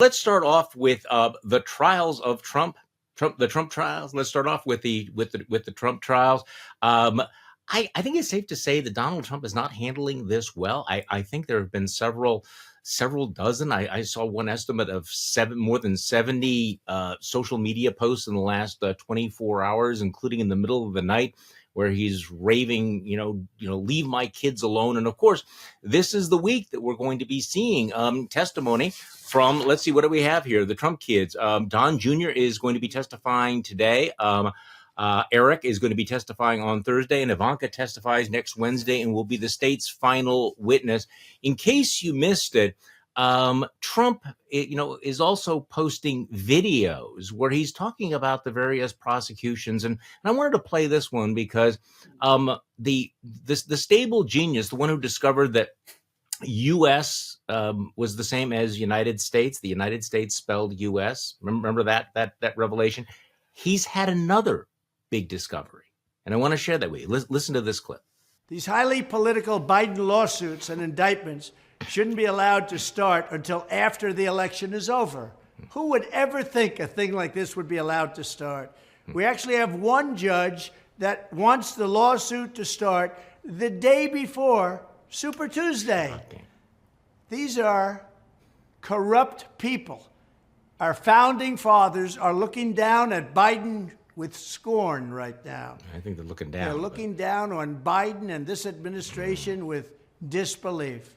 let's start off with the trials of Trump. The Trump trials. Let's start off with the Trump trials. I think it's safe to say that Donald Trump is not handling this well. I think there have been several dozen. I saw one estimate of more than 70 social media posts in the last 24 hours, including in the middle of the night, where he's raving, leave my kids alone. And of course, this is the week that we're going to be seeing testimony from, let's see, what do we have here? The Trump kids. Don Jr. is going to be testifying today. Eric is going to be testifying on Thursday, and Ivanka testifies next Wednesday and will be the state's final witness. In case you missed it, Trump, is also posting videos where he's talking about the various prosecutions. And I wanted to play this one because the stable genius, the one who discovered that U.S. Was the same as United States, the United States spelled U.S. Remember that revelation? He's had another big discovery, and I want to share that with you. Listen to this clip. These highly political Biden lawsuits and indictments shouldn't be allowed to start until after the election is over. Who would ever think a thing like this would be allowed to start? We actually have one judge that wants the lawsuit to start the day before Super Tuesday. Okay. These are corrupt people. Our founding fathers are looking down at Biden with scorn right now. I think they're looking down. They're looking down on Biden and this administration with disbelief.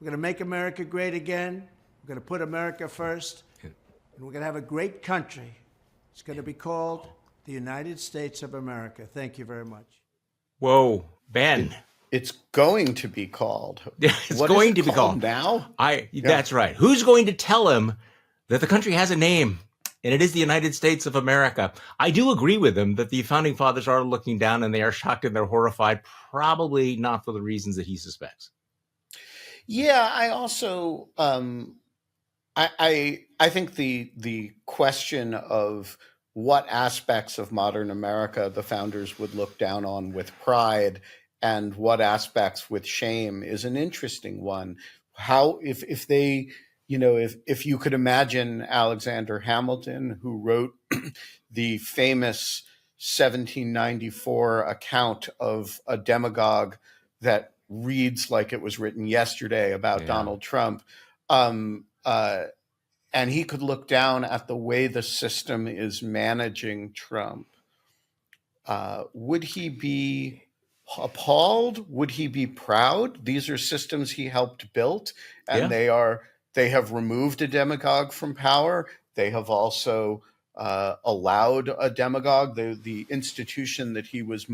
We're going to make America great again. We're going to put America first. And we're going to have a great country. It's going to be called the United States of America. Thank you very much. Whoa, Ben. It's going to be called. It's going to be called now. That's right. Who's going to tell him that the country has a name? And it is the United States of America. I do agree with him that the founding fathers are looking down and they are shocked and they're horrified, probably not for the reasons that he suspects. Yeah, I also I think the question of what aspects of modern America the founders would look down on with pride and what aspects with shame is an interesting one. How if they if you could imagine Alexander Hamilton, who wrote the famous 1794 account of a demagogue that reads like it was written yesterday about Donald Trump, and he could look down at the way the system is managing Trump, would he be appalled? Would he be proud? These are systems he helped build, and they have removed a demagogue from power. They have also allowed a demagogue, the institution that he was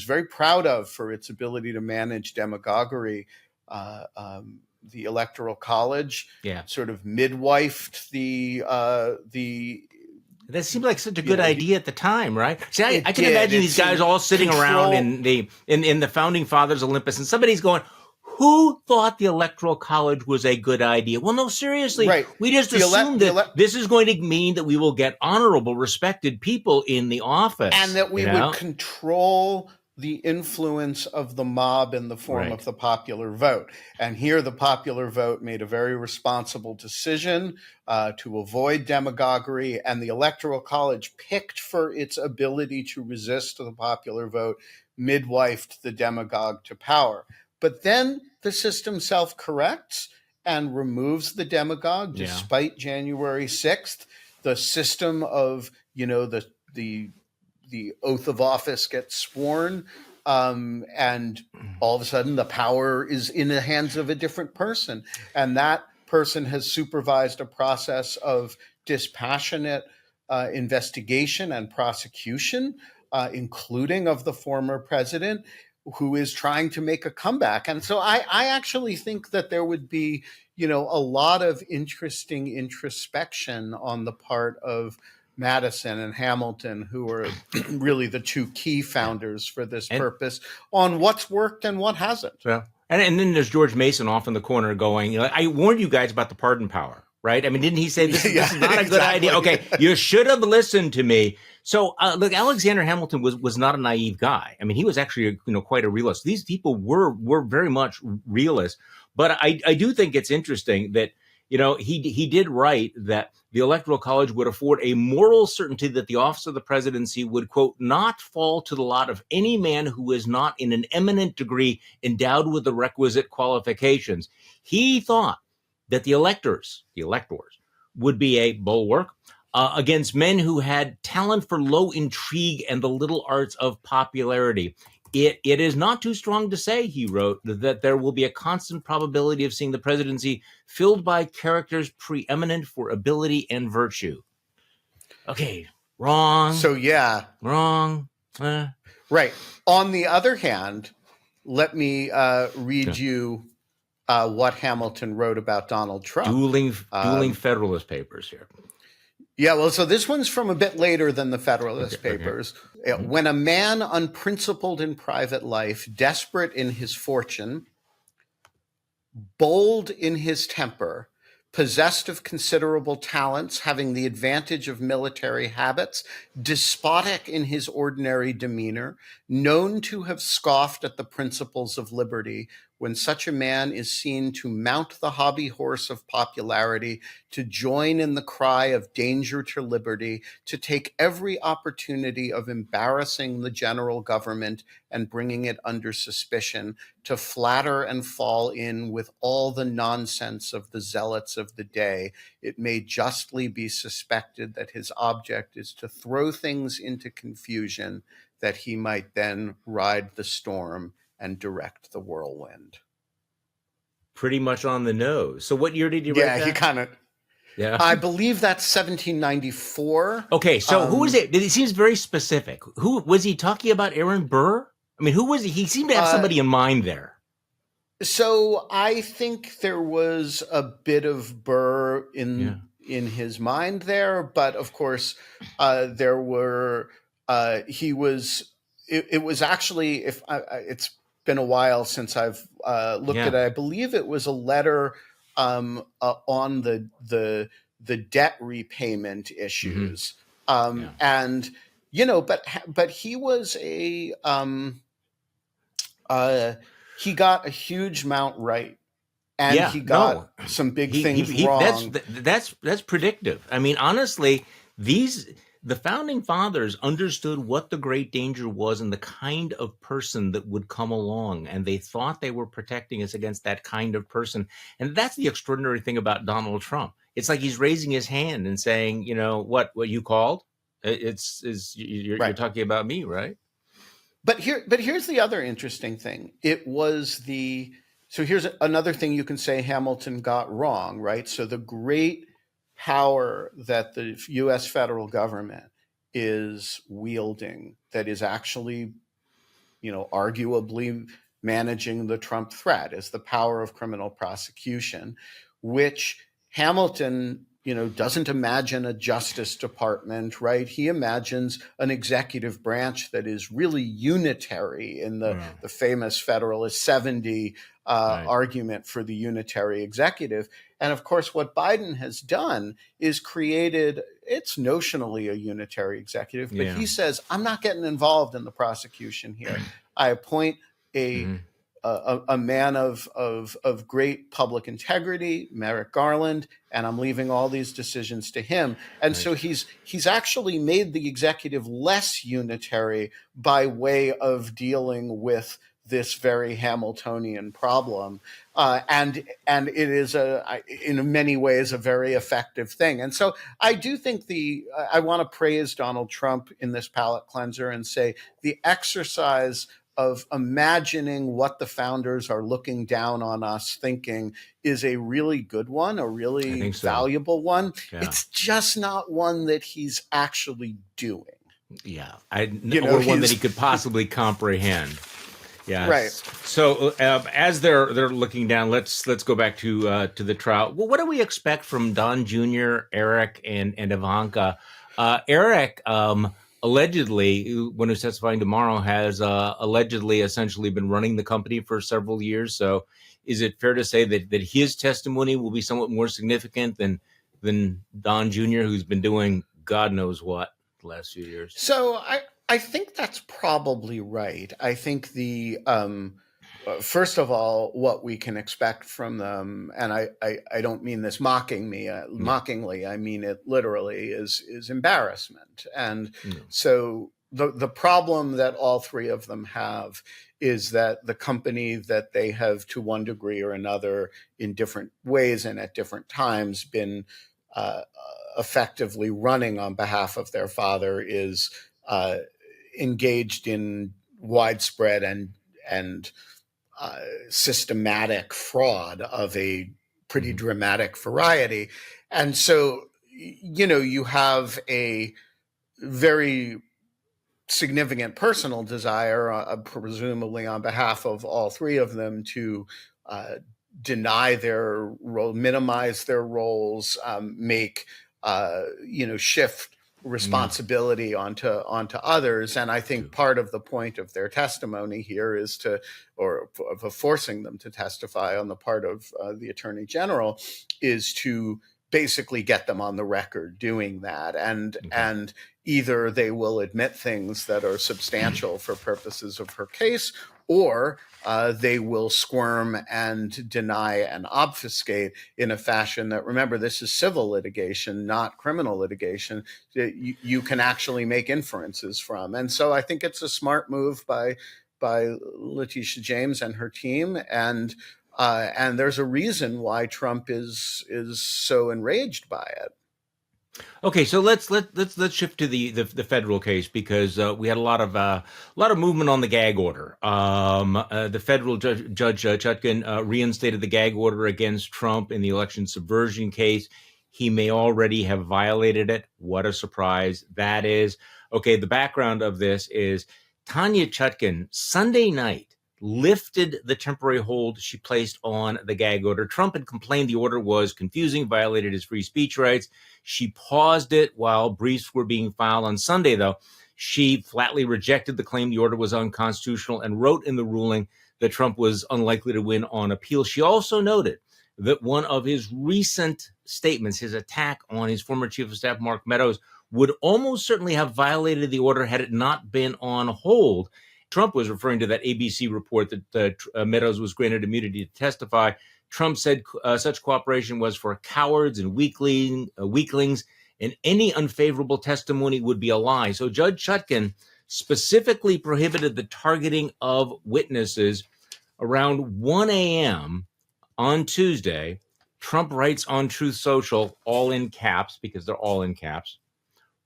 very proud of for its ability to manage demagoguery, the Electoral College, sort of midwifed the. That seemed like such a good idea at the time, right? See, I can imagine these guys all sitting around in the founding fathers Olympus, and somebody's going, who thought the Electoral College was a good idea? Well, no, seriously. Right. We just assumed that this is going to mean that we will get honorable, respected people in the office. And that we would control the influence of the mob in the form of the popular vote. And here the popular vote made a very responsible decision to avoid demagoguery. And the Electoral College picked for its ability to resist the popular vote, midwifed the demagogue to power. But then the system self-corrects and removes the demagogue despite January 6th. The system of, the oath of office gets sworn, and all of a sudden the power is in the hands of a different person. And that person has supervised a process of dispassionate investigation and prosecution, including of the former president, who is trying to make a comeback. And so I actually think that there would be, a lot of interesting introspection on the part of Madison and Hamilton, who are really the two key founders for this purpose, on what's worked and what hasn't. Yeah. And then there's George Mason off in the corner going, I warned you guys about the pardon power, right? I mean, didn't he say this is not a good idea? Okay, you should have listened to me. So, look, Alexander Hamilton was not a naive guy. I mean, he was actually, quite a realist. These people were very much realists. But I do think it's interesting that, he did write that the Electoral College would afford a moral certainty that the office of the presidency would, quote, not fall to the lot of any man who is not in an eminent degree endowed with the requisite qualifications. He thought that the electors would be a bulwark against men who had talent for low intrigue and the little arts of popularity. It is not too strong to say, he wrote, that there will be a constant probability of seeing the presidency filled by characters preeminent for ability and virtue. Okay, wrong. So, yeah. Wrong. Right. On the other hand, let me read you what Hamilton wrote about Donald Trump. Dueling Federalist Papers here. Yeah, well, so this one's from a bit later than the Federalist Papers. Okay. When a man unprincipled in private life, desperate in his fortune, bold in his temper, possessed of considerable talents, having the advantage of military habits, despotic in his ordinary demeanor, known to have scoffed at the principles of liberty, when such a man is seen to mount the hobby horse of popularity, to join in the cry of danger to liberty, to take every opportunity of embarrassing the general government and bringing it under suspicion, to flatter and fall in with all the nonsense of the zealots of the day, it may justly be suspected that his object is to throw things into confusion, that he might then ride the storm and direct the whirlwind. Pretty much on the nose. So what year did you write that? Yeah, he kind of... Yeah. I believe that's 1794. Okay, so who is it? It seems very specific. Who was he talking about? Aaron Burr? I mean, who was he? He seemed to have somebody in mind there. So I think there was a bit of Burr in his mind there, but of course there were. He was. It was actually. It's been a while since I've looked at it. I believe it was a letter on the debt repayment issues, and but he was a. He got a huge amount right, and he got some big things wrong. That's predictive. I mean, honestly, the founding fathers understood what the great danger was and the kind of person that would come along, and they thought they were protecting us against that kind of person. And that's the extraordinary thing about Donald Trump. It's like he's raising his hand and saying, what you called? You're talking about me, right? But here's the other interesting thing. So here's another thing you can say Hamilton got wrong, right? So the great power that the U.S. federal government is wielding, that is actually, arguably managing the Trump threat, is the power of criminal prosecution, which Hamilton doesn't imagine a Justice Department, right? He imagines an executive branch that is really unitary in the famous Federalist 70 argument for the unitary executive. And of course, what Biden has done is it's notionally a unitary executive, but he says, I'm not getting involved in the prosecution here. I appoint a man of great public integrity, Merrick Garland, and I'm leaving all these decisions to him. And so he's actually made the executive less unitary by way of dealing with this very Hamiltonian problem. And it is in many ways a very effective thing. And so I do think I want to praise Donald Trump in this palate cleanser and say the exercise of imagining what the founders are looking down on us thinking is a really good one, a really valuable one. Yeah. It's just not one that he's actually doing. Yeah. Or one that he could possibly comprehend. Yeah. Right. So as they're looking down, let's go back to the trial. Well, what do we expect from Don Jr., Eric, and Ivanka? Eric, allegedly, when he's testifying tomorrow, has allegedly essentially been running the company for several years. So is it fair to say that his testimony will be somewhat more significant than Don Jr., who's been doing God knows what the last few years? So I think that's probably right. I think first of all, what we can expect from them, and I don't mean this mockingly, I mean it literally, is embarrassment. And so the problem that all three of them have is that the company that they have, to one degree or another, in different ways and at different times, been effectively running on behalf of their father, is engaged in widespread and systematic fraud of a pretty dramatic variety. And so, you have a very significant personal desire, presumably on behalf of all three of them, to deny their role, minimize their roles, shift responsibility onto others. And I think part of the point of their testimony here is of forcing them to testify on the part of the Attorney General, is to basically get them on the record doing that. And either they will admit things that are substantial for purposes of her case, or they will squirm and deny and obfuscate in a fashion that, remember, this is civil litigation, not criminal litigation, that you can actually make inferences from. And so I think it's a smart move by Letitia James and her team. And there's a reason why Trump is so enraged by it. Okay, so let's shift to the federal case, because we had a lot of movement on the gag order. The federal Judge Chutkan reinstated the gag order against Trump in the election subversion case. He may already have violated it. What a surprise that is. Okay, the background of this is Tanya Chutkan Sunday night lifted the temporary hold she placed on the gag order. Trump had complained the order was confusing, violated his free speech rights. She paused it while briefs were being filed. On Sunday, though, she flatly rejected the claim the order was unconstitutional and wrote in the ruling that Trump was unlikely to win on appeal. She also noted that one of his recent statements, his attack on his former chief of staff, Mark Meadows, would almost certainly have violated the order had it not been on hold. Trump was referring to that ABC report that Meadows was granted immunity to testify. Trump said such cooperation was for cowards and weaklings, and any unfavorable testimony would be a lie. So Judge Chutkan specifically prohibited the targeting of witnesses. Around 1 a.m. on Tuesday, Trump writes on Truth Social, all in caps, because they're all in caps,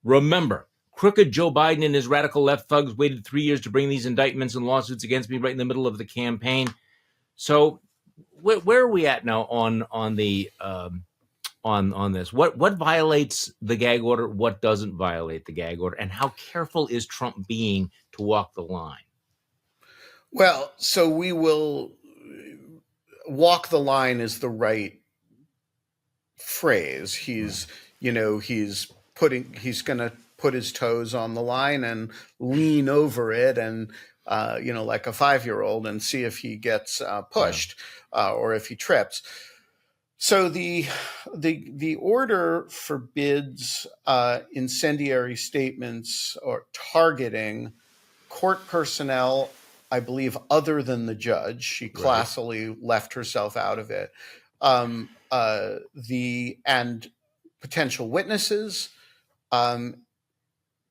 "Remember, crooked Joe Biden and his radical left thugs waited 3 years to bring these indictments and lawsuits against me right in the middle of the campaign." So where are we at now on this? What violates the gag order? What doesn't violate the gag order? And how careful is Trump being to walk the line? Well, so we will walk the line is the right phrase. He's going to put his toes on the line and lean over it, and like a 5-year-old, and see if he gets pushed or if he trips. So the order forbids incendiary statements or targeting court personnel, I believe, other than the judge. She classily left herself out of it. And potential witnesses,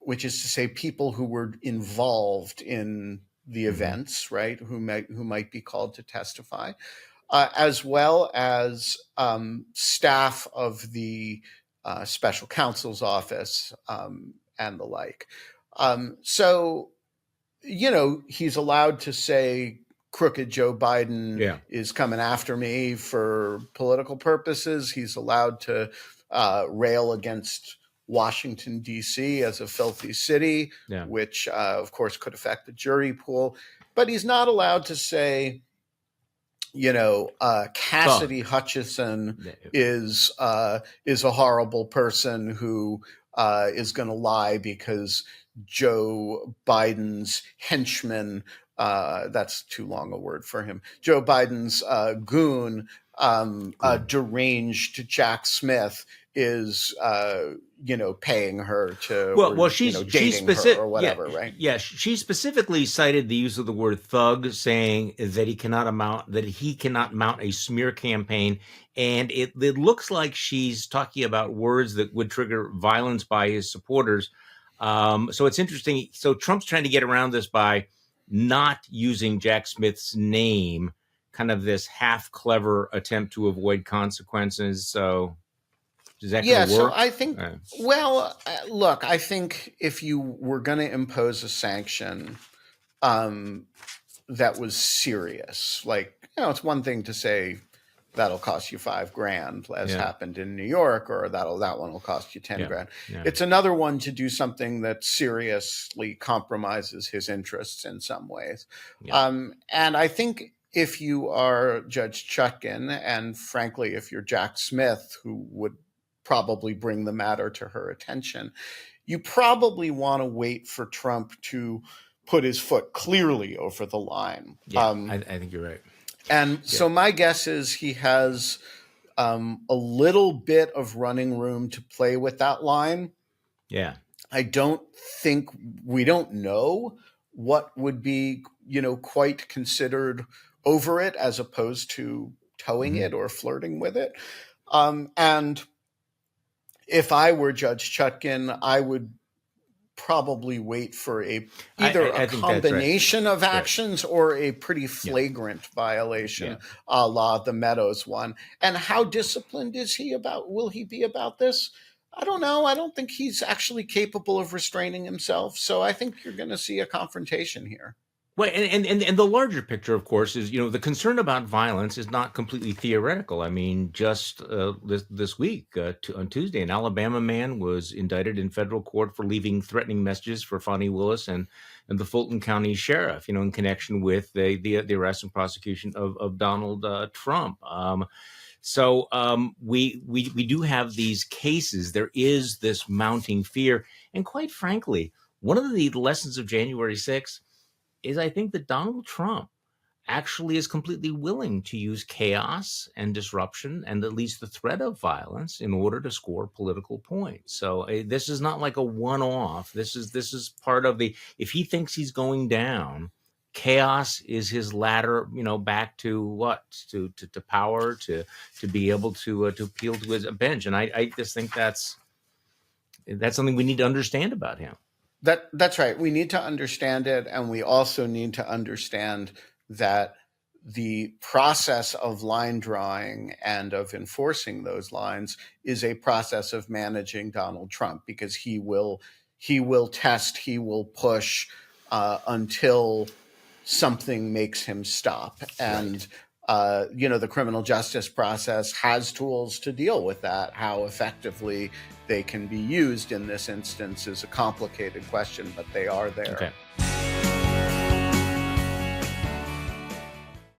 which is to say people who were involved in the events, right, who might be called to testify, as well as staff of the special counsel's office and the like. So, he's allowed to say crooked Joe Biden is coming after me for political purposes. He's allowed to rail against Washington, D.C. as a filthy city, which, of course, could affect the jury pool. But he's not allowed to say, Cassidy Hutchinson is a horrible person who is going to lie because Joe Biden's henchman, that's too long a word for him, Joe Biden's goon, deranged Jack Smith, is, paying her to, she's dating her or whatever, right? Yeah, she specifically cited the use of the word thug, saying that he cannot mount a smear campaign, and it looks like she's talking about words that would trigger violence by his supporters. So it's interesting. So Trump's trying to get around this by not using Jack Smith's name, kind of this half clever attempt to avoid consequences. So is that going to work? So I think, look, I think if you were going to impose a sanction that was serious, like, it's one thing to say that'll cost you $5,000, as happened in New York, or that one will cost you 10 grand. Yeah. It's another one to do something that seriously compromises his interests in some ways. Yeah. And I think if you are Judge Chutkan, and frankly, if you're Jack Smith, who would probably bring the matter to her attention, you probably want to wait for Trump to put his foot clearly over the line. Yeah, I think you're right. And so my guess is he has a little bit of running room to play with that line. Yeah. I don't think, we don't know what would be, quite considered over it as opposed to towing it or flirting with it. And if I were Judge Chutkan, I would probably wait for either a combination of actions or a pretty flagrant violation, a la the Meadows one. And how disciplined will he be about this? I don't know. I don't think he's actually capable of restraining himself. So I think you're going to see a confrontation here. Well, and the larger picture, of course, is, the concern about violence is not completely theoretical. I mean, just this week, on Tuesday, an Alabama man was indicted in federal court for leaving threatening messages for Fonnie Willis and the Fulton County sheriff, in connection with the arrest and prosecution of Donald Trump. So we do have these cases. There is this mounting fear. And quite frankly, one of the lessons of January 6th is I think that Donald Trump actually is completely willing to use chaos and disruption and at least the threat of violence in order to score political points. So this is not like a one-off. This is part of if he thinks he's going down, chaos is his ladder, back to what? To power, to be able to appeal to his bench. And I just think that's something we need to understand about him. That's right. We need to understand it. And we also need to understand that the process of line drawing and of enforcing those lines is a process of managing Donald Trump, because he will test, he will push until something makes him stop. And the criminal justice process has tools to deal with that. How effectively they can be used in this instance is a complicated question, but they are there. Okay.